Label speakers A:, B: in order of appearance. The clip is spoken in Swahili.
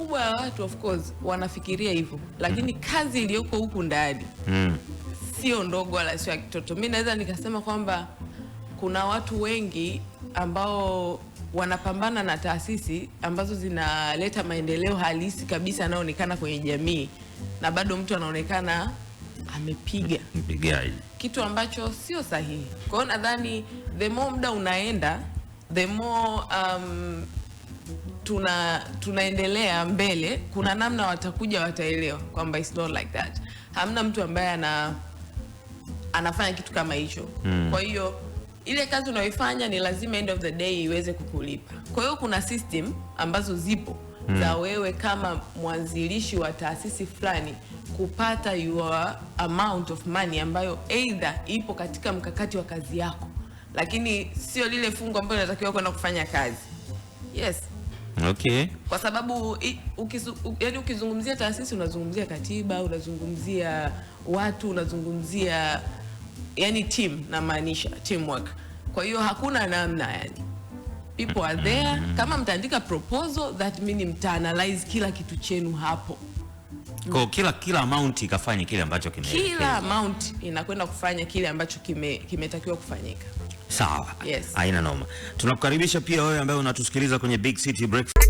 A: kubwa ya watu of course wanafikiria hivyo, lakini kazi iliyoko huku ndani sio ndogo wala sio ya kitoto. Mimi naweza nikasema kwamba kuna watu wengi ambao wanapambana na taasisi ambazo zinaleta maendeleo halisi kabisa yanayoonekana kwenye jamii, na bado mtu anaonekana mpigaji, kitu ambacho sio sahihi. Kwa hiyo nadhani the more muda unaenda, the more tunaendelea mbele, kuna namna watakuja wataelewa kwamba it's not like that. Hamna mtu ambaye anafanya kitu kama hicho. Kwa hiyo ile kazi unayoifanya ni lazima end of the day iweze kukulipa. Kwa hiyo kuna system ambazo zipo za wewe kama mwanzilishi wa taasisi fulani kupata your amount of money ambayo either ipo katika mkakati wa kazi yako, lakini sio lile fungu ambalo unatakiwa kwenda kufanya kazi. Yes.
B: Okay.
A: Kwa sababu yaani ukizungumzia taasisi unazungumzia katiba, unazungumzia watu, unazungumzia yani team, na maanisha teamwork. Kwa hiyo hakuna namna, yani people are there. Kama mtaandika proposal, that means mtaanalyze kila kitu chenu hapo.
B: Kwa kila amount ikafanya kile ambacho
A: kila amount inakwenda kufanya kile ambacho kimetakiwa kufanyika.
B: Sawa.
A: Yes.
B: Haina noma. Tunakukaribisha pia wewe ambaye unatusikiliza kwenye Big City Breakfast.